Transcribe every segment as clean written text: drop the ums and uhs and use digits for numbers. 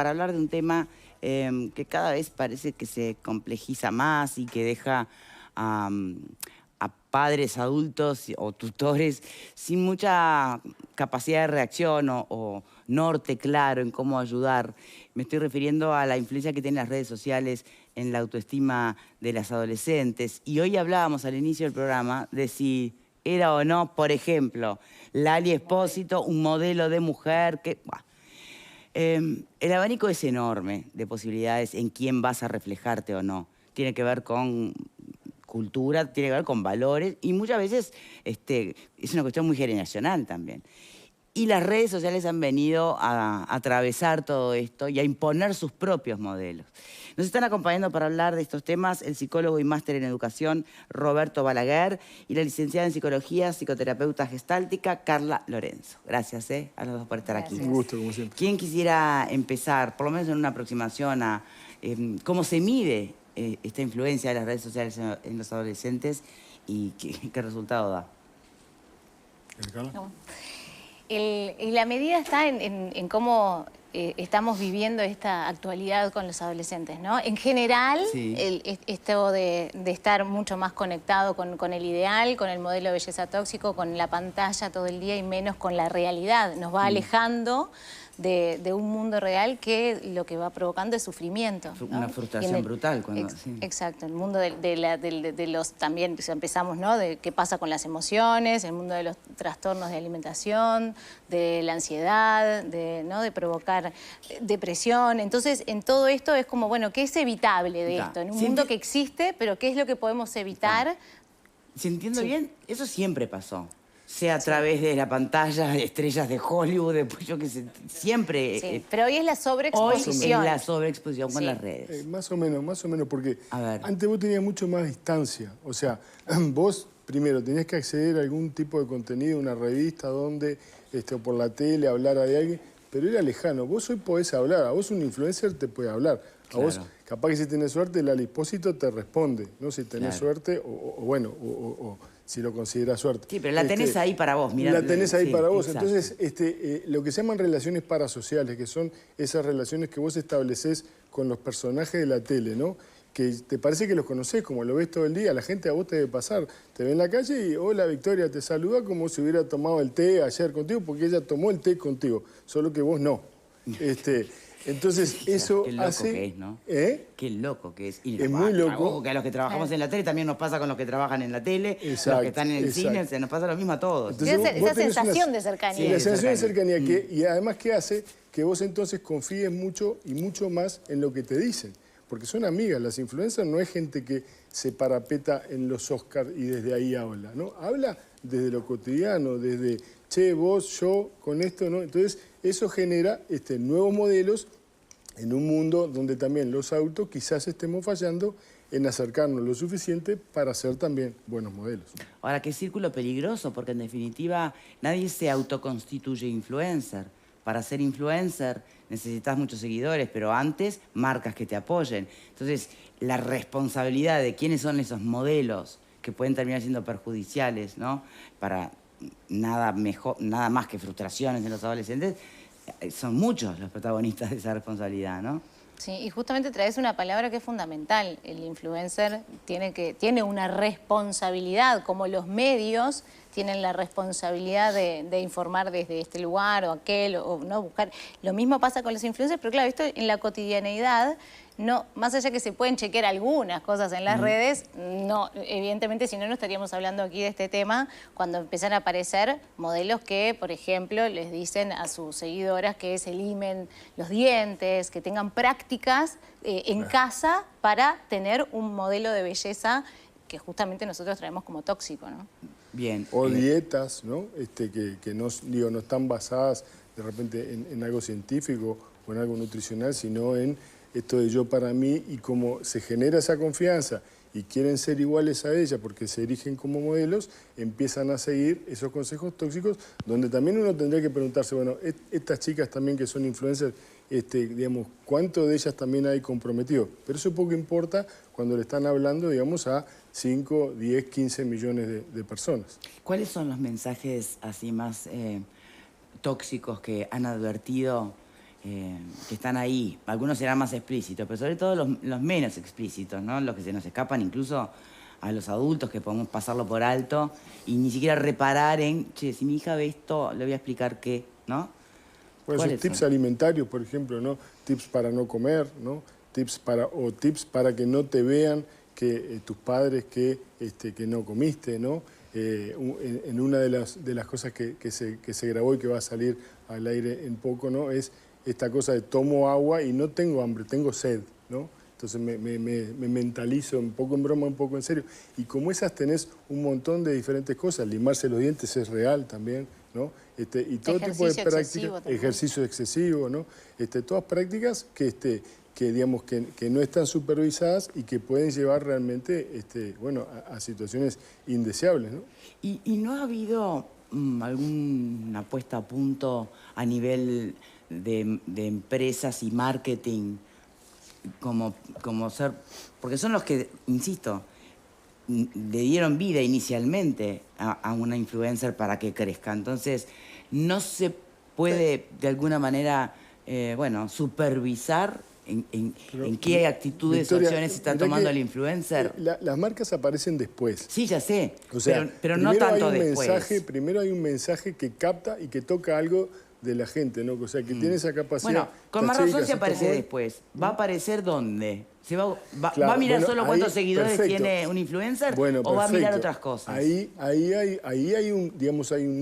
para hablar de un tema que cada vez parece que se complejiza más y que deja a, a padres, adultos o tutores sin mucha capacidad de reacción o norte claro en cómo ayudar. Me estoy refiriendo a la influencia que tienen las redes sociales en la autoestima de las adolescentes. Y hoy hablábamos al inicio del programa de si era o no, por ejemplo, Lali Espósito, un modelo de mujer que... Bah, el abanico es enorme de posibilidades en quién vas a reflejarte o no. Tiene que ver con cultura, tiene que ver con valores y muchas veces es una cuestión muy generacional también. Y las redes sociales han venido a atravesar todo esto y a imponer sus propios modelos. Nos están acompañando para hablar de estos temas el psicólogo y máster en educación Roberto Balaguer y la licenciada en psicología, psicoterapeuta gestáltica Carla Lorenzo. Gracias a los dos por estar aquí. Un gusto, como siempre. ¿Quién quisiera empezar, por lo menos en una aproximación a cómo se mide esta influencia de las redes sociales en los adolescentes y qué resultado da? ¿Carla? No. La medida está en cómo estamos viviendo esta actualidad con los adolescentes, ¿no? En general, Sí. esto de estar mucho más conectado con el ideal, con el modelo de belleza tóxico, con la pantalla todo el día y menos con la realidad. Nos va alejando de un mundo real que lo que va provocando es sufrimiento, ¿no? Una frustración brutal. Exacto, el mundo de los también, si empezamos, ¿no? De qué pasa con las emociones, el mundo de los trastornos de alimentación, de la ansiedad, ¿no? De provocar depresión. Entonces, en todo esto es como, bueno, ¿qué es evitable de esto? En un mundo que existe, pero ¿qué es lo que podemos evitar? Si entiendo bien, eso siempre pasó. Sea a través de la pantalla, de estrellas de Hollywood, después yo qué sé, siempre... Sí, pero hoy es la Hoy sobreexposición. es la sobreexposición con Sí. las redes. Más o menos, porque A ver. antes vos tenías mucho más distancia. O sea, vos primero tenías que acceder a algún tipo de contenido, una revista donde, o por la tele, hablar de alguien, pero era lejano. Vos hoy podés hablar, a vos un influencer te puede hablar. A Claro. vos, capaz que si tenés suerte, el Alispósito te responde, ¿no? Si tenés Claro. suerte, o si lo considerás suerte. Sí, pero la tenés ahí para vos, mirá. La tenés ahí Sí, para vos. exacto. Entonces, lo que se llaman relaciones parasociales, que son esas relaciones que vos establecés con los personajes de la tele, ¿no? Que te parece que los conocés, como lo ves todo el día, la gente a vos te debe pasar. Te ve en la calle y, hola Victoria, te saluda como si hubiera tomado el té ayer contigo, porque ella tomó el té contigo, solo que vos no. Entonces, eso Qué loco hace... que es, ¿no? Qué loco que es. Y Es muy loco. Ojo, que a los que trabajamos en la tele también nos pasa con los que trabajan en la tele, Exacto, los que están en el exacto. cine, se nos pasa lo mismo a todos. Entonces, Esa tenés sensación una- de cercanía. Sí, la de sensación de cercanía. cercanía. Y además, ¿qué hace? Que vos entonces confíes mucho y mucho más en lo que te dicen. Porque son amigas. Las influencers no es gente que se parapeta en los Oscars y desde ahí habla, ¿no? Habla desde lo cotidiano, desde, che, vos, yo, con esto, ¿no? Entonces, eso genera nuevos modelos en un mundo donde también los adultos quizás estemos fallando en acercarnos lo suficiente para ser también buenos modelos. Ahora, qué círculo peligroso, porque en definitiva nadie se autoconstituye influencer. Para ser influencer necesitas muchos seguidores, pero antes marcas que te apoyen. Entonces, la responsabilidad de quiénes son esos modelos que pueden terminar siendo perjudiciales, ¿no? Para nada más que frustraciones en los adolescentes, son muchos los protagonistas de esa responsabilidad, ¿no? Sí, y justamente traes una palabra que es fundamental. El influencer tiene una responsabilidad, como los medios tienen la responsabilidad de informar desde este lugar o aquel, o no buscar. Lo mismo pasa con los influencers, pero claro, esto en la cotidianeidad, no, más allá que se pueden chequear algunas cosas en las redes, no, evidentemente si no, no estaríamos hablando aquí de este tema cuando empiezan a aparecer modelos que, por ejemplo, les dicen a sus seguidoras que se limen los dientes, que tengan prácticas en casa para tener un modelo de belleza que justamente nosotros traemos como tóxico, ¿no? Bien. O dietas, ¿no? Que no, digo, no están basadas de repente en algo científico o en algo nutricional, sino en esto de yo para mí, y como se genera esa confianza y quieren ser iguales a ella porque se erigen como modelos, empiezan a seguir esos consejos tóxicos, donde también uno tendría que preguntarse, bueno, estas chicas también que son influencers, digamos, ¿cuánto de ellas también hay comprometido? Pero eso poco importa cuando le están hablando, digamos, a 5, 10, 15 millones de personas. ¿Cuáles son los mensajes así más tóxicos que han advertido que están ahí. Algunos serán más explícitos, pero sobre todo los menos explícitos, ¿no? Los que se nos escapan incluso a los adultos, que podemos pasarlo por alto y ni siquiera reparar en, che, si mi hija ve esto, le voy a explicar qué, ¿no? Pueden ser tips alimentarios, por ejemplo, ¿no? Tips para no comer, ¿no? Tips para que no te vean que tus padres que no comiste, ¿no? En una de las cosas que se grabó y que va a salir al aire en poco, ¿no? Es esta cosa de tomo agua y no tengo hambre, tengo sed, ¿no? Entonces me mentalizo un poco en broma, un poco en serio. Y como esas tenés un montón de diferentes cosas. Limarse los dientes es real también, ¿no? Y todo tipo de prácticas. Ejercicio excesivo, ¿no? Todas prácticas digamos, que no están supervisadas y que pueden llevar realmente bueno, a situaciones indeseables, ¿no? ¿Y no ha habido alguna puesta a punto a nivel de empresas y marketing como ser, porque son los que, insisto, le dieron vida inicialmente a una influencer para que crezca? Entonces, no se puede de alguna manera, bueno, supervisar en qué actitudes, Victoria, o acciones está tomando el influencer. Las marcas aparecen después. Sí, ya sé, o sea, pero no tanto después. Primero hay un mensaje que capta y que toca algo de la gente, ¿no? O sea, que tiene esa capacidad. Bueno, con más razón se aparece después. ¿Va a aparecer dónde? ¿Va a mirar solo cuántos seguidores tiene un influencer o va a mirar otras cosas? Ahí hay un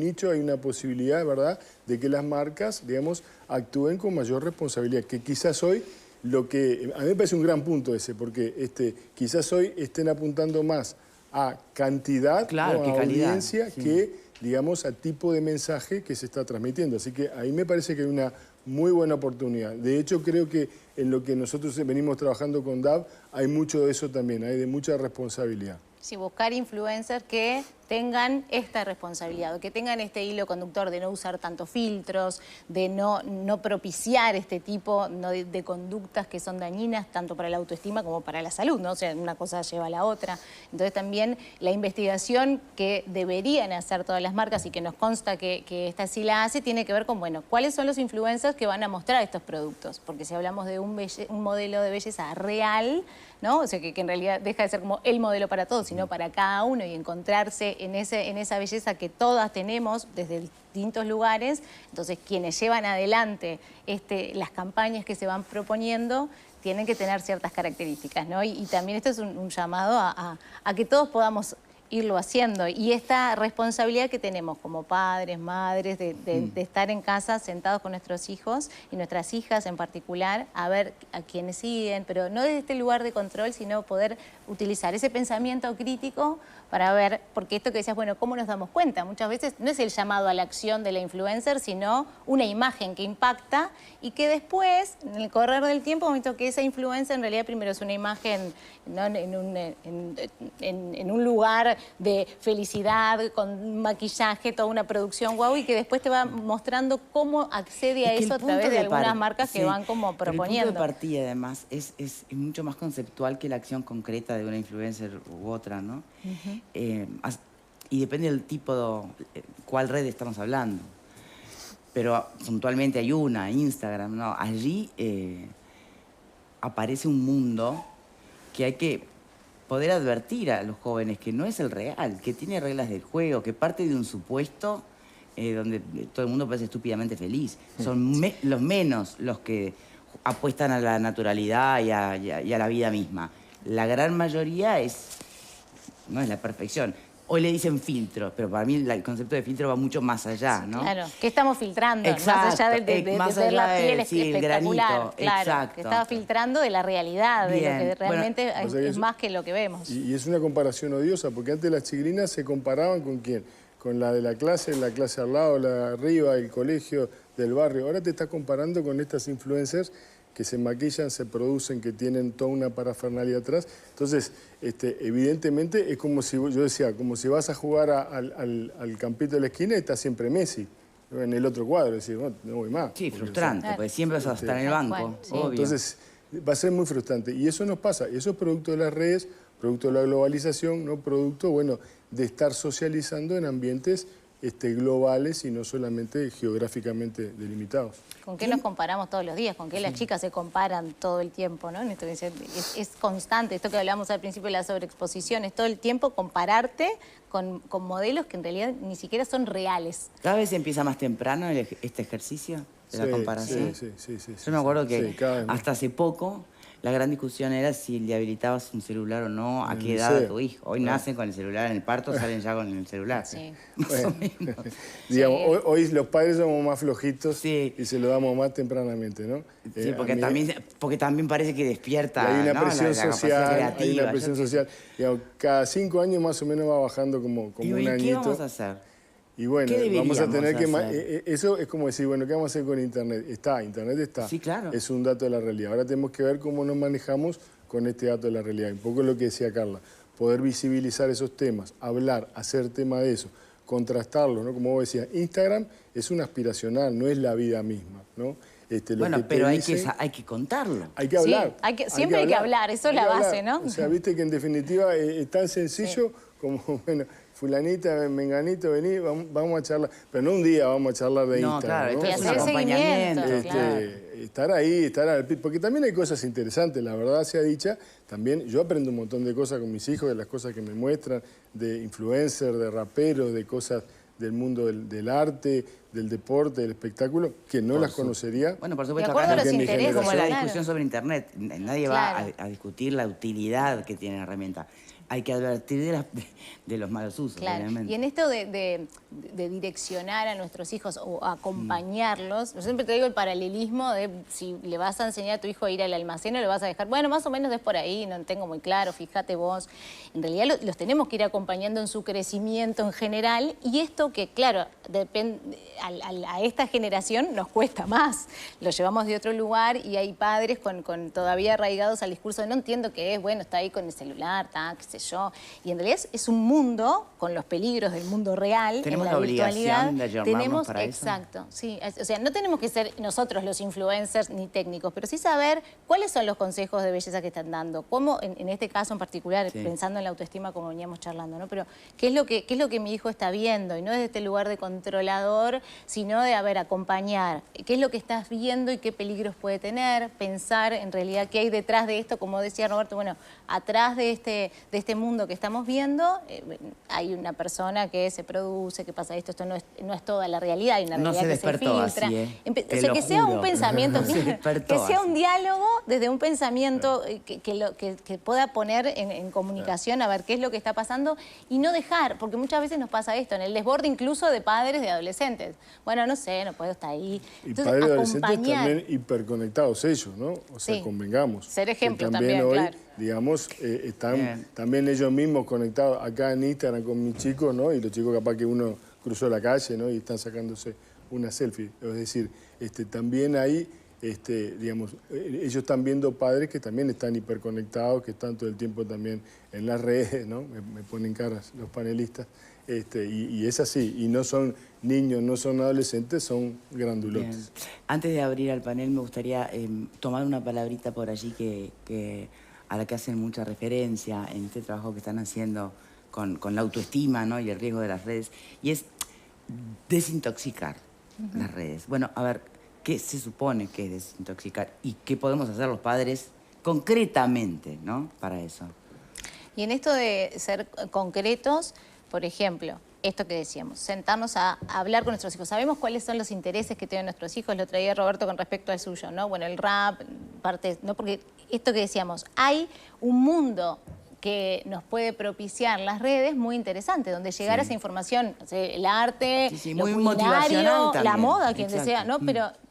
nicho, hay una posibilidad, ¿verdad?, de que las marcas, digamos, actúen con mayor responsabilidad, que quizás hoy a mí me parece un gran punto ese, porque quizás hoy estén apuntando más a cantidad, claro, ¿no?, a audiencia, sí, que, digamos, a tipo de mensaje que se está transmitiendo. Así que ahí me parece que hay una muy buena oportunidad. De hecho, creo que en lo que nosotros venimos trabajando con DAV hay mucho de eso también, hay de mucha responsabilidad. Sí, buscar influencers que tengan esta responsabilidad, que tengan este hilo conductor de no usar tantos filtros, de no propiciar este tipo de conductas que son dañinas tanto para la autoestima como para la salud, ¿no? O sea, una cosa lleva a la otra. Entonces también la investigación que deberían hacer todas las marcas y que nos consta que esta sí la hace, tiene que ver con, bueno, cuáles son los influencers que van a mostrar estos productos. Porque si hablamos de un modelo de belleza real, ¿no? O sea, que en realidad deja de ser como el modelo para todos, sino para cada uno, y encontrarse en esa belleza que todas tenemos desde distintos lugares. Entonces, quienes llevan adelante las campañas que se van proponiendo tienen que tener ciertas características, ¿no? Y también esto es un llamado a que todos podamos irlo haciendo. Y esta responsabilidad que tenemos como padres, madres, de estar en casa sentados con nuestros hijos y nuestras hijas en particular, a ver a quiénes siguen, pero no desde este lugar de control, sino poder utilizar ese pensamiento crítico para ver, porque esto que decías, bueno, ¿cómo nos damos cuenta? Muchas veces no es el llamado a la acción de la influencer, sino una imagen que impacta y que después, en el correr del tiempo, hemos visto que esa influencer en realidad primero es una imagen, ¿no?, en un lugar de felicidad, con maquillaje, toda una producción guau, y que después te va mostrando cómo accede a eso a través de algunas marcas que van como proponiendo. El punto de partida, además, es mucho más conceptual que la acción concreta de una influencer u otra, ¿no? Y depende del tipo, cuál red estamos hablando. Pero puntualmente hay una, Instagram, ¿no? Allí aparece un mundo que hay que poder advertir a los jóvenes que no es el real, que tiene reglas del juego, que parte de un supuesto donde todo el mundo parece estúpidamente feliz. Son los menos los que apuestan a la naturalidad y a la vida misma. La gran mayoría no es la perfección. Hoy le dicen filtro, pero para mí el concepto de filtro va mucho más allá, ¿no? Claro, ¿qué estamos filtrando? Exacto, más allá de ver la piel espectacular. Granito, claro, exacto. que estaba filtrando de la realidad, de lo que realmente es más que lo que vemos. Y es una comparación odiosa, porque antes las chiquilinas se comparaban ¿con quién? Con la de la clase al lado, la de arriba, el colegio, del barrio. Ahora te estás comparando con estas influencers que se maquillan, se producen, que tienen toda una parafernalia atrás. Entonces, evidentemente, es como si, yo decía, como si vas a jugar al campito de la esquina y está siempre Messi en el otro cuadro. Decís, no voy más. Sí, frustrante, porque siempre vas a estar en el banco, sí. obvio. Entonces, va a ser muy frustrante. Y eso nos pasa. Eso es producto de las redes, producto de la globalización, ¿no? Producto, bueno, de estar socializando en ambientes globales y no solamente geográficamente delimitados. ¿Con qué nos comparamos todos los días? ¿Con qué las chicas se comparan todo el tiempo? ¿No? Es constante, esto que hablamos al principio de la sobreexposición, es todo el tiempo compararte con modelos que en realidad ni siquiera son reales. ¿Cada vez empieza más temprano este ejercicio de la comparación? Sí. Yo me acuerdo que cada vez más. hasta hace poco la gran discusión era si le habilitabas un celular o no, a qué edad a tu hijo. Hoy nacen con el celular en el parto, salen ya con el celular. Sí. Más o menos. Digamos, hoy los padres somos más flojitos Sí. y se lo damos más tempranamente, ¿no? Sí, porque también parece que despierta, hay una ¿no? presión la capacidad social, creativa. hay una presión social. Digamos, cada 5 años más o menos va bajando como Y un hoy, añito. ¿qué vamos a hacer? Y bueno, ¿Qué vamos a tener que... hacer? Eso es como decir, bueno, ¿qué vamos a hacer con Internet? Internet está. Sí, claro. Es un dato de la realidad. Ahora tenemos que ver cómo nos manejamos con este dato de la realidad. Un poco lo que decía Carla, poder visibilizar esos temas, hablar, hacer tema de eso, contrastarlo, ¿no? Como vos decías, Instagram es un aspiracional, no es la vida misma, ¿no? Bueno, pero hay que contarlo. Hay que hablar. Sí, siempre hay que hablar, eso es la base, ¿no? O sea, viste que en definitiva es tan sencillo como, bueno, fulanita, menganito, vení, vamos a charlar. Pero no un día vamos a charlar de Instagram, claro, ¿no? esto es un hacer acompañamiento. seguimiento, claro. Estar ahí, porque también hay cosas interesantes, la verdad sea dicha. También yo aprendo un montón de cosas con mis hijos, de las cosas que me muestran, de influencers, de raperos, de cosas del mundo del arte, del deporte, del espectáculo, que no las conocería. Bueno, por supuesto, De acuerdo acá a los no intereses, es como la claro. discusión sobre Internet. Nadie Claro. va a discutir la utilidad que tiene la herramienta. Hay que advertir de los malos usos, Claro, obviamente. y en esto de direccionar a nuestros hijos o acompañarlos, yo siempre te digo el paralelismo de si le vas a enseñar a tu hijo a ir al almacén o le vas a dejar, bueno, más o menos es por ahí, no tengo muy claro, fíjate vos. En realidad los tenemos que ir acompañando en su crecimiento en general y esto que, claro, a esta generación nos cuesta más. Lo llevamos de otro lugar y hay padres con todavía arraigados al discurso de no entiendo qué es, bueno, está ahí con el celular, qué sé yo. Y en realidad es un mundo con los peligros del mundo real. Tenemos en la virtualidad. obligación de ayornarnos para eso. Exacto, sí. O sea, no tenemos que ser nosotros los influencers ni técnicos, pero sí saber cuáles son los consejos de belleza que están dando. Cómo, en este caso en particular, pensando en la autoestima como veníamos charlando, ¿no? Pero ¿qué es lo que mi hijo está viendo? Y no desde este lugar de controlador, sino de, acompañar. ¿Qué es lo que estás viendo y qué peligros puede tener? Pensar en realidad qué hay detrás de esto, como decía Roberto, bueno, atrás de este mundo que estamos viendo, hay una persona que se produce, que pasa esto no es toda la realidad, hay una realidad que se filtra. Así, o sea, que sea un pensamiento, que sea un diálogo desde un pensamiento que pueda poner en comunicación a ver qué es lo que está pasando y no dejar, porque muchas veces nos pasa esto, en el desborde incluso de padres de adolescentes. Bueno, no sé, no puedo estar ahí. Y Entonces, padres de adolescentes también hiperconectados ellos, ¿no? O sea, convengamos. Ser ejemplo que también, hoy, claro. digamos, están también ellos mismos conectados acá en Instagram con mis chicos, ¿no? Y los chicos capaz que uno cruzó la calle, ¿no? Y están sacándose una selfie. Es decir, también ahí, digamos, ellos están viendo padres que también están hiperconectados, que están todo el tiempo también en las redes, ¿no? Me ponen caras los panelistas. Y es así, y no son niños, no son adolescentes, son grandulotes. Bien. Antes de abrir al panel me gustaría tomar una palabrita por allí a la que hacen mucha referencia en este trabajo que están haciendo con la autoestima, ¿no? Y el riesgo de las redes, y es desintoxicar las redes. Bueno, a ver, ¿qué se supone que es desintoxicar? ¿Y qué podemos hacer los padres concretamente, ¿no? Para eso. Y en esto de ser concretos, por ejemplo, esto que decíamos, sentarnos a hablar con nuestros hijos. Sabemos cuáles son los intereses que tienen nuestros hijos, lo traía Roberto con respecto al suyo, ¿no? Bueno, el rap, parte, ¿no? Porque esto que decíamos, hay un mundo que nos puede propiciar las redes muy interesante, donde llegar a esa información, o sea, el arte, lo muy culinario, motivacional también. la moda, quien Exacto. desea, ¿no?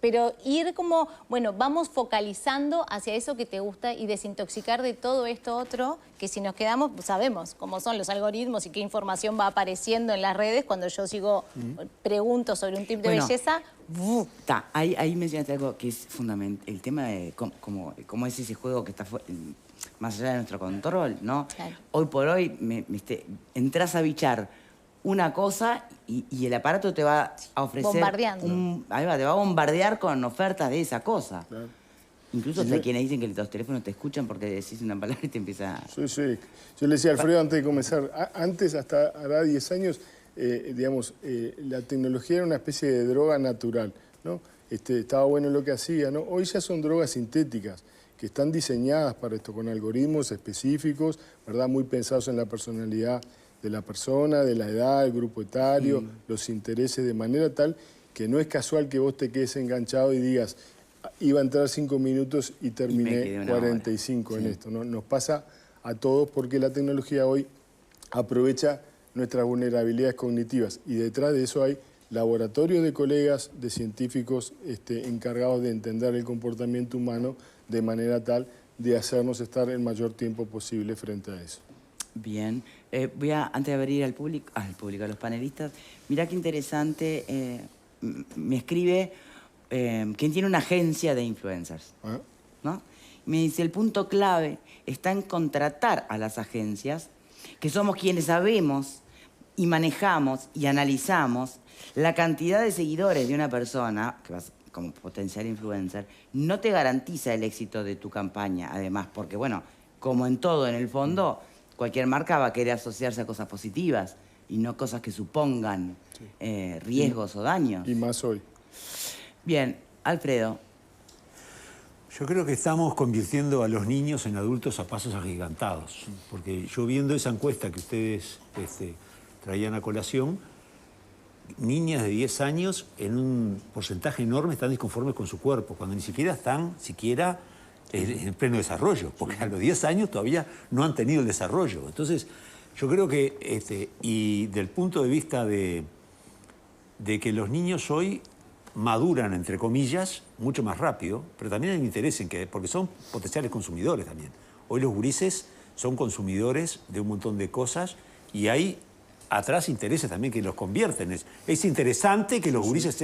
Pero ir como, bueno, vamos focalizando hacia eso que te gusta y desintoxicar de todo esto otro, que si nos quedamos, sabemos cómo son los algoritmos y qué información va apareciendo en las redes cuando yo sigo, pregunto sobre un tip de belleza. Ahí mencionaste algo que es fundamental, el tema de cómo es ese juego que está más allá de nuestro control, ¿no? Claro. Hoy por hoy entras a bichar una cosa y el aparato te va a ofrecer... Bombardeando. Te va a bombardear con ofertas de esa cosa. Claro. Incluso hasta quienes dicen que los teléfonos te escuchan porque decís una palabra y te empieza a... Sí. Yo le decía a Alfredo antes de comenzar, antes, hasta hará 10 años, digamos, la tecnología era una especie de droga natural, ¿no? Estaba bueno lo que hacía, ¿no? Hoy ya son drogas sintéticas que están diseñadas para esto, con algoritmos específicos, ¿verdad? Muy pensados en la personalidad de la persona, de la edad, el grupo etario, los intereses, de manera tal que no es casual que vos te quedes enganchado y digas, iba a entrar 5 minutos y terminé 45 en esto, ¿no? Nos pasa a todos porque la tecnología hoy aprovecha nuestras vulnerabilidades cognitivas y detrás de eso hay laboratorios de colegas, de científicos encargados de entender el comportamiento humano de manera tal de hacernos estar el mayor tiempo posible frente a eso. Bien. Voy a, antes de abrir al público, a los panelistas, mirá qué interesante, me escribe quien tiene una agencia de influencers, ¿no? Me dice, el punto clave está en contratar a las agencias, que somos quienes sabemos y manejamos y analizamos la cantidad de seguidores de una persona, que vas como potencial influencer, no te garantiza el éxito de tu campaña, además, porque, bueno, como en todo, en el fondo, cualquier marca va a querer asociarse a cosas positivas y no cosas que supongan riesgos o daños. Y más hoy. Bien, Alfredo. Yo creo que estamos convirtiendo a los niños en adultos a pasos agigantados, porque yo viendo esa encuesta que ustedes traían a colación, niñas de 10 años en un porcentaje enorme están disconformes con su cuerpo, cuando ni siquiera están en pleno desarrollo, porque a los 10 años todavía no han tenido el desarrollo. Entonces, yo creo que, y del punto de vista de que los niños hoy maduran, entre comillas, mucho más rápido, pero también hay un interés en que, porque son potenciales consumidores también. Hoy los gurises son consumidores de un montón de cosas y hay atrás intereses también que los convierten. Es interesante que los gurises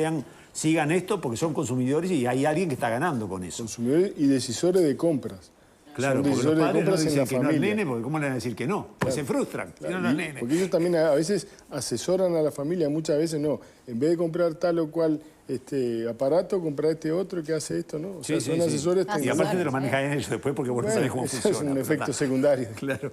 sigan esto porque son consumidores y hay alguien que está ganando con eso. Consumidores y decisores de compras. Claro, porque los padres no dicen que no al nene, porque ¿cómo le van a decir que no? Pues se frustran, Claro, no los nenes. porque ellos también a veces asesoran a la familia, muchas veces no. En vez de comprar tal o cual aparato, comprar este otro que hace esto, ¿no? O sea, son asesores. Y aparte te lo manejan ellos después porque vos no sabés cómo funciona. Es un efecto secundario. Claro.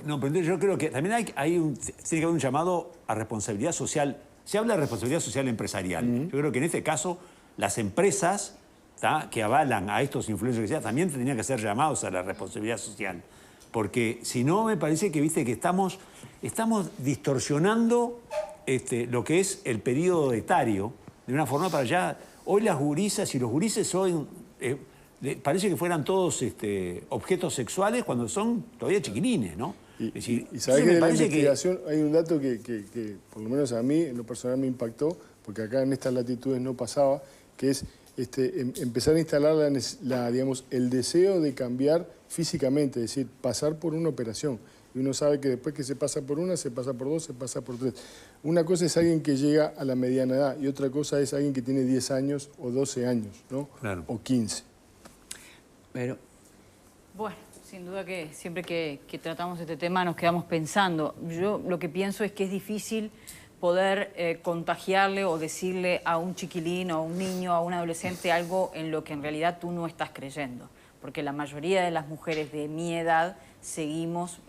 No, pero entonces yo creo que también tiene que haber un llamado a responsabilidad social. Se habla de responsabilidad social empresarial. Yo creo que en este caso las empresas que avalan a estos influencers que sea, también tendrían que ser llamados a la responsabilidad social. Porque si no, me parece que, viste, que estamos distorsionando lo que es el periodo etario de una forma para allá. Hoy las gurisas y los gurises hoy parece que fueran todos objetos sexuales cuando son todavía chiquilines, ¿no? Y sabés que de la investigación hay un dato que por lo menos a mí, en lo personal, me impactó, porque acá en estas latitudes no pasaba, que es empezar a instalar digamos, el deseo de cambiar físicamente, es decir, pasar por una operación. Y uno sabe que después que se pasa por una, se pasa por dos, se pasa por tres. Una cosa es alguien que llega a la mediana edad y otra cosa es alguien que tiene 10 años o 12 años, ¿no? Claro. O 15. Pero... Bueno, sin duda que siempre que tratamos este tema nos quedamos pensando. Yo lo que pienso es que es difícil poder contagiarle o decirle a un chiquilín o a un niño, a un adolescente algo en lo que en realidad tú no estás creyendo. Porque la mayoría de las mujeres de mi edad seguimos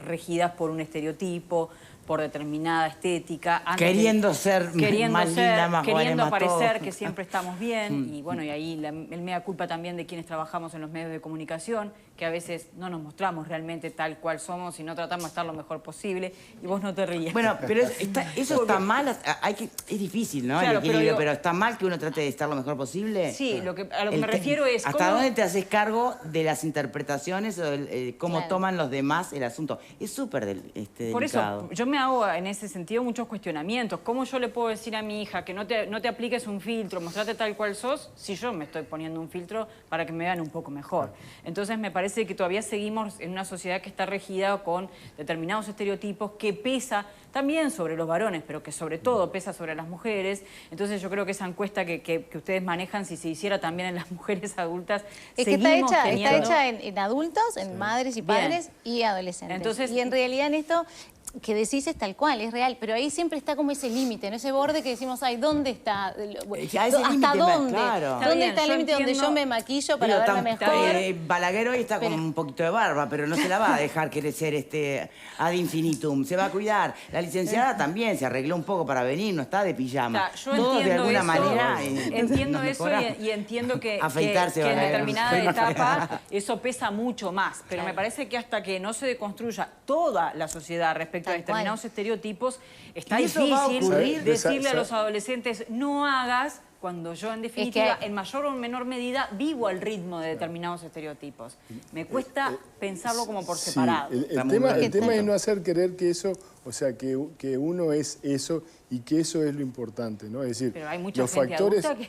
regidas por un estereotipo, por determinada estética. Queriendo ser más linda, más buena, queriendo más aparecer todo. que siempre estamos bien. Y bueno, y ahí el mea culpa también de quienes trabajamos en los medios de comunicación, que a veces no nos mostramos realmente tal cual somos y no tratamos de estar lo mejor posible. Y vos no te ríes. Bueno, pero eso está mal, es difícil, ¿no? Claro, el equilibrio, pero pero está mal que uno trate de estar lo mejor posible. Sí, a lo que me refiero es... ¿Hasta dónde te haces cargo de las interpretaciones o cómo toman los demás el asunto? Es súper delicado. Por eso, yo me hago en ese sentido muchos cuestionamientos. ¿Cómo yo le puedo decir a mi hija que no te apliques un filtro, mostrate tal cual sos, si yo me estoy poniendo un filtro para que me vean un poco mejor? Entonces me parece que todavía seguimos en una sociedad que está regida con determinados estereotipos, que pesa también sobre los varones, pero que sobre todo pesa sobre las mujeres. Entonces yo creo que esa encuesta que ustedes manejan, si se hiciera también en las mujeres adultas, es que está hecha en adultos, en madres y padres y adolescentes. Entonces, y en realidad en esto que decís es tal cual, es real, pero ahí siempre está como ese límite, ¿no? Ese borde que decimos, ay, ¿dónde está? ¿Hasta dónde? Claro. Está ¿Dónde bien, está el yo límite donde entiendo- yo me maquillo para verme mejor? Balaguer hoy está con un poquito de barba, pero no se la va a dejar crecer ad infinitum. Se va a cuidar. La licenciada también se arregló un poco para venir, no está de pijama. O sea, yo Todos entiendo de alguna eso, manera entiendo nos eso mejoramos. y entiendo que Afeitarse, en Balaguer. determinada etapa eso pesa mucho más. Pero me parece que hasta que no se deconstruya toda la sociedad respecto a Tal cual. determinados estereotipos, está ¿Y eso va a difícil ocurrir? decirle a los adolescentes, no hagas, cuando yo en definitiva, que- en mayor o menor medida, vivo al ritmo de determinados estereotipos. Me cuesta pensarlo como por Sí, separado. el Está muy tema, bien. el tema es no hacer creer que eso, o sea, que uno es eso y que eso es lo importante, ¿no? Es decir, Pero hay mucha los gente factores... adulta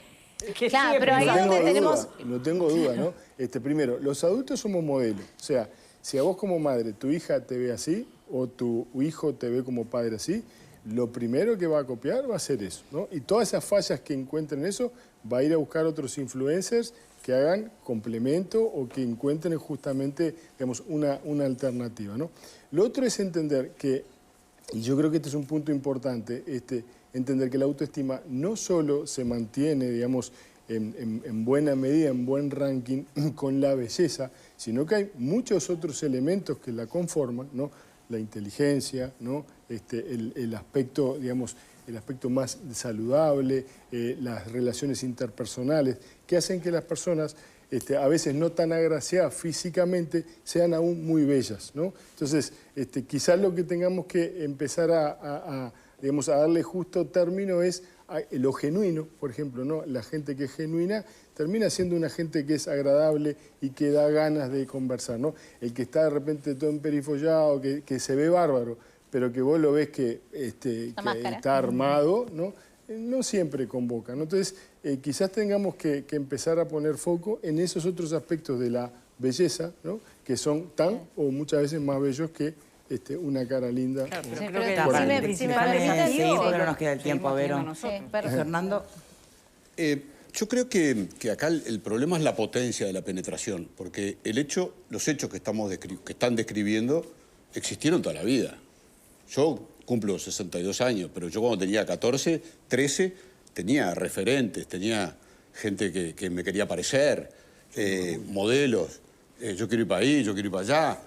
que Claro, sigue pero ahí pensando- donde tengo tenemos- duda, no tengo duda, ¿no? Primero, los adultos somos modelos. O sea, si a vos como madre tu hija te ve así o tu hijo te ve como padre así, lo primero que va a copiar va a ser eso, ¿no? Y todas esas fallas que encuentren en eso, va a ir a buscar otros influencers que hagan complemento o que encuentren justamente, digamos, una alternativa, ¿no? Lo otro es entender que, y yo creo que este es un punto importante, entender que la autoestima no solo se mantiene, digamos, en buena medida, en buen ranking con la belleza, sino que hay muchos otros elementos que la conforman, ¿no? La inteligencia, ¿no? El aspecto, digamos, el aspecto más saludable, las relaciones interpersonales, que hacen que las personas, a veces no tan agraciadas físicamente, sean aún muy bellas, ¿no? Entonces, quizás lo que tengamos que empezar digamos, a darle justo término es lo genuino, por ejemplo, ¿no? La gente que es genuina termina siendo una gente que es agradable y que da ganas de conversar, ¿no? El que está de repente todo emperifollado, que se ve bárbaro, pero que vos lo ves que está armado, ¿no? No siempre convoca, ¿no? Entonces, quizás tengamos que empezar a poner foco en esos otros aspectos de la belleza, ¿no? Que son tan o muchas veces más bellos que una cara linda. Claro, pero Sí, creo pero que si el me- principal si me desafío permiten, sí, porque no nos queda el seguimos tiempo, Vero. teniendo nosotros. Sí, perfecto. Fernando. Yo creo que acá el problema es la potencia de la penetración, porque los hechos que están describiendo existieron toda la vida. Yo cumplo 62 años, pero yo cuando tenía 14, 13, tenía referentes, tenía gente que me quería parecer, modelos. Yo quiero ir para ahí, yo quiero ir para allá.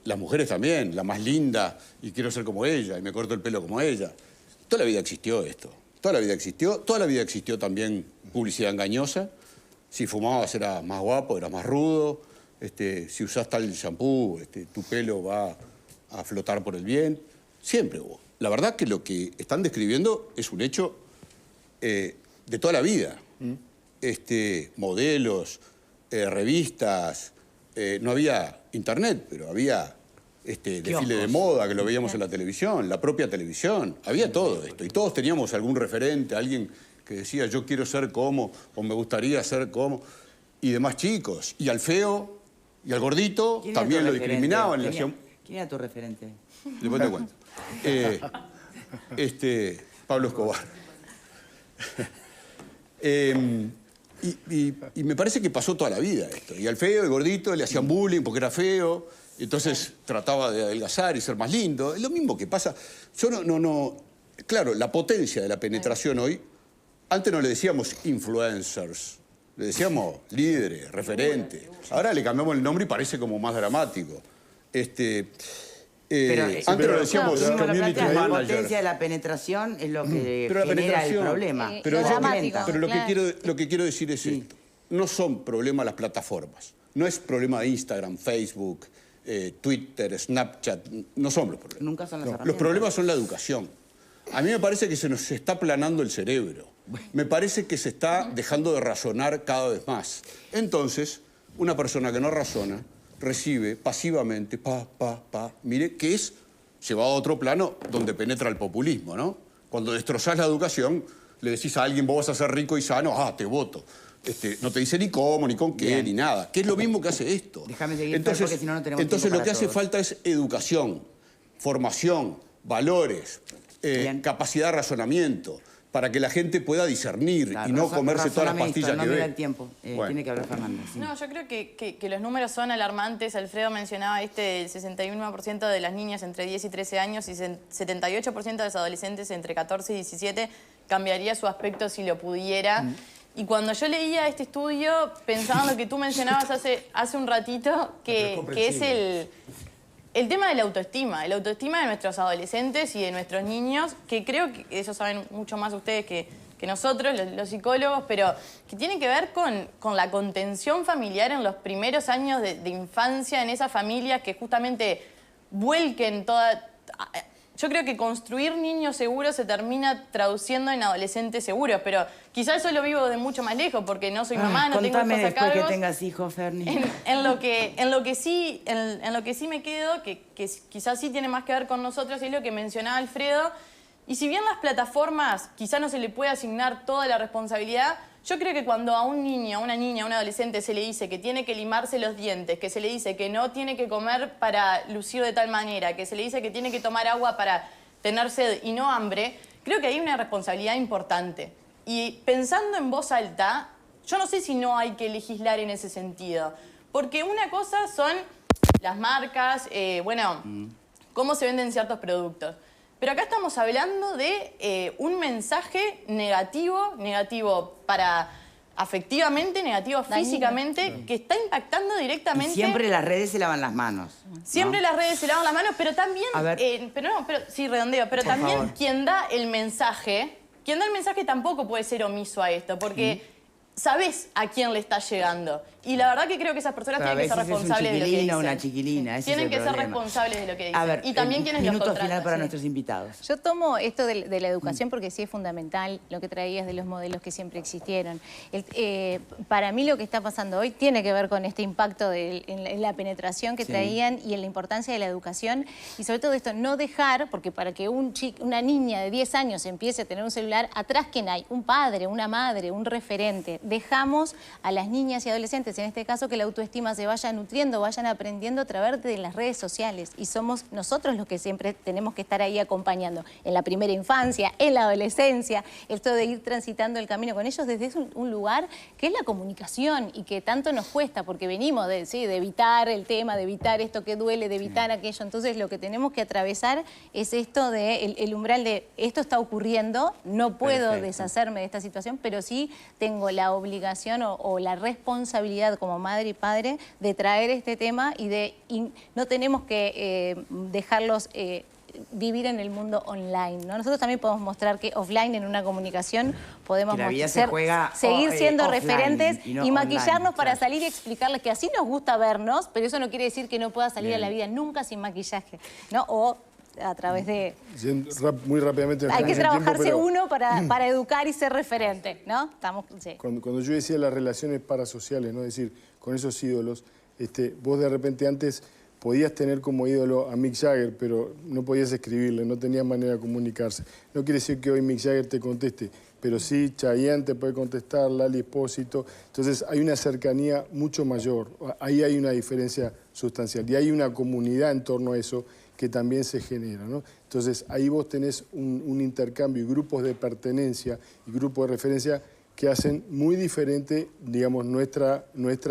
Las mujeres también, la más linda, y quiero ser como ella, y me corto el pelo como ella. Toda la vida existió esto. Toda la vida existió también publicidad engañosa. Si fumabas eras más guapo, eras más rudo. Si usás tal shampoo, tu pelo va a flotar por el bien. Siempre hubo. La verdad que lo que están describiendo es un hecho de toda la vida. Modelos, revistas, no había internet, pero había desfile de moda que lo veíamos en la televisión, la propia televisión, había todo esto. Y todos teníamos algún referente, alguien que decía yo quiero ser como, o me gustaría ser como, y demás chicos. Y al feo y al gordito ¿Quién era también tu lo referente? discriminaban. le ¿Quién hacían- era tu referente? Después te cuento. Pablo Escobar. Y me parece que pasó toda la vida esto. Y al feo y gordito le hacían bullying porque era feo. Y entonces trataba de adelgazar y ser más lindo. Es lo mismo que pasa. Yo no. Claro, la potencia de la penetración hoy. Antes no le decíamos influencers. Le decíamos líderes, referentes. Ahora le cambiamos el nombre y parece como más dramático. Antes lo decíamos community La manager. potencia de la penetración es lo que Pero la genera el penetración- problema. Pero, Lo yo- dramático. pero lo, Claro. lo que quiero decir es esto. No son problemas las plataformas. No es problema de Instagram, Facebook, Twitter, Snapchat. No son los problemas. Nunca son las Los herramientas. problemas son la educación. A mí me parece que se nos está aplanando el cerebro. Me parece que se está dejando de razonar cada vez más. Entonces, una persona que no razona recibe pasivamente, mire, que es llevado a otro plano donde penetra el populismo, ¿no? Cuando destrozás la educación, le decís a alguien, vos vas a ser rico y sano, te voto. No te dice ni cómo, ni con qué, Bien. ni nada. Que es lo mismo que hace esto. Déjame seguir, Fer, porque si no, no tenemos entonces tiempo lo que para hace todos. falta es educación, formación, valores, Bien. capacidad de razonamiento. para que la gente pueda discernir Claro, y no comerse todas las razóname pastillas esto, que no me ve. da el tiempo. Bueno. Tiene que hablar Fernanda. Sí. No, yo creo que los números son alarmantes. Alfredo mencionaba el 61% de las niñas entre 10 y 13 años y 78% de los adolescentes entre 14 y 17 cambiaría su aspecto si lo pudiera. Y cuando yo leía este estudio, pensaba en lo que tú mencionabas hace un ratito, que es el tema de la autoestima de nuestros adolescentes y de nuestros niños, que creo que eso saben mucho más ustedes que nosotros, los psicólogos, pero que tiene que ver con la contención familiar en los primeros años de infancia, en esas familias que justamente vuelquen toda... Yo creo que construir niños seguros se termina traduciendo en adolescentes seguros, pero quizás eso lo vivo de mucho más lejos, porque no soy mamá, no tengo hijos Contame a después cargo. que tengas hijos, Ferni. En lo que sí me quedo, que quizás sí tiene más que ver con nosotros, es lo que mencionaba Alfredo. Y si bien las plataformas quizás no se le puede asignar toda la responsabilidad, yo creo que cuando a un niño, a una niña, a un adolescente se le dice que tiene que limarse los dientes, que se le dice que no tiene que comer para lucir de tal manera, que se le dice que tiene que tomar agua para tener sed y no hambre, creo que hay una responsabilidad importante. Y pensando en voz alta, yo no sé si no hay que legislar en ese sentido. Porque una cosa son las marcas, cómo se venden ciertos productos. Pero acá estamos hablando de un mensaje negativo para afectivamente, negativo físicamente, que está impactando directamente. Y siempre las redes se lavan las manos. Siempre ¿no? las redes se lavan las manos, pero también, A ver. sí, redondeo, pero Por también favor. quien da el mensaje tampoco puede ser omiso a esto, porque sabés a quién le está llegando. Y la verdad que creo que esas personas Pero a tienen que ser veces es un responsables de lo que chiquilín o dicen. una chiquilina, ese Tienen es que el ser problema. responsables de lo que dicen. A ver, y también quienes los minuto contratan. final para sí. nuestros invitados. Yo tomo esto de la educación porque sí es fundamental lo que traías de los modelos que siempre existieron. Para mí lo que está pasando hoy tiene que ver con este impacto en la penetración que traían y en la importancia de la educación y sobre todo esto, no dejar, porque para que una niña de 10 años empiece a tener un celular, atrás ¿quién hay? Un padre, una madre, un referente. Dejamos a las niñas y adolescentes, en este caso, que la autoestima se vaya nutriendo, vayan aprendiendo a través de las redes sociales y somos nosotros los que siempre tenemos que estar ahí acompañando en la primera infancia, en la adolescencia, esto de ir transitando el camino con ellos desde un lugar que es la comunicación y que tanto nos cuesta porque venimos de evitar el tema, de evitar esto que duele, de evitar aquello. Entonces lo que tenemos que atravesar es esto de el umbral de esto está ocurriendo, no puedo deshacerme de esta situación, pero sí tengo la obligación o la responsabilidad como madre y padre de traer este tema y no tenemos que dejarlos vivir en el mundo online, ¿no? Nosotros también podemos mostrar que offline en una comunicación podemos Que la vida se juega, seguir siendo offline referentes y no y maquillarnos online, para claro. salir y explicarles que así nos gusta vernos, pero eso no quiere decir que no pueda salir a la vida nunca sin maquillaje, ¿no? O a través de... Muy rápidamente. Hay que sin tiempo, trabajarse pero uno para educar y ser referente, ¿no? Sí. Cuando yo decía las relaciones parasociales, ¿no? Es decir, con esos ídolos, vos de repente antes podías tener como ídolo a Mick Jagger, pero no podías escribirle, no tenías manera de comunicarse. No quiere decir que hoy Mick Jagger te conteste, pero sí Chayanne te puede contestar, Lali Espósito. Entonces hay una cercanía mucho mayor, ahí hay una diferencia sustancial y hay una comunidad en torno a eso que también se genera, ¿no? Entonces ahí vos tenés un intercambio y grupos de pertenencia y grupos de referencia que hacen muy diferente, digamos, nuestra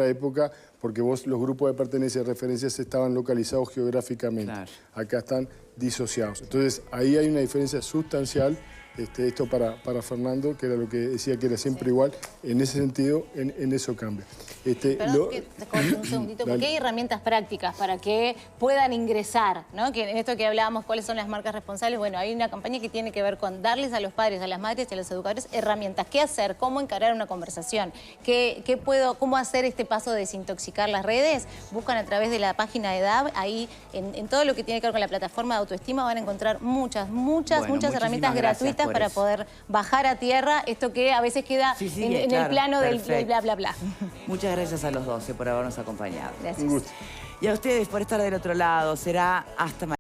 época, porque los grupos de pertenencia y referencias estaban localizados geográficamente. Claro. Acá están disociados. Entonces, ahí hay una diferencia sustancial. Esto para Fernando, que era lo que decía que era siempre igual, en ese sentido, en eso cambia. Perdón, que te corto un segundito, porque hay herramientas prácticas para que puedan ingresar, ¿no? Que en esto que hablábamos, cuáles son las marcas responsables, bueno, hay una campaña que tiene que ver con darles a los padres, a las madres y a los educadores herramientas. ¿Qué hacer? ¿Cómo encarar una conversación? ¿Cómo hacer este paso de desintoxicar las redes? Buscan a través de la página de DAB, ahí en todo lo que tiene que ver con la plataforma de autoestima van a encontrar muchas herramientas gratuitas para poder bajar a tierra esto que a veces queda en el plano del bla, bla, bla. Muchas gracias a los 12 por habernos acompañado. Gracias. Y a ustedes por estar del otro lado. Será hasta mañana.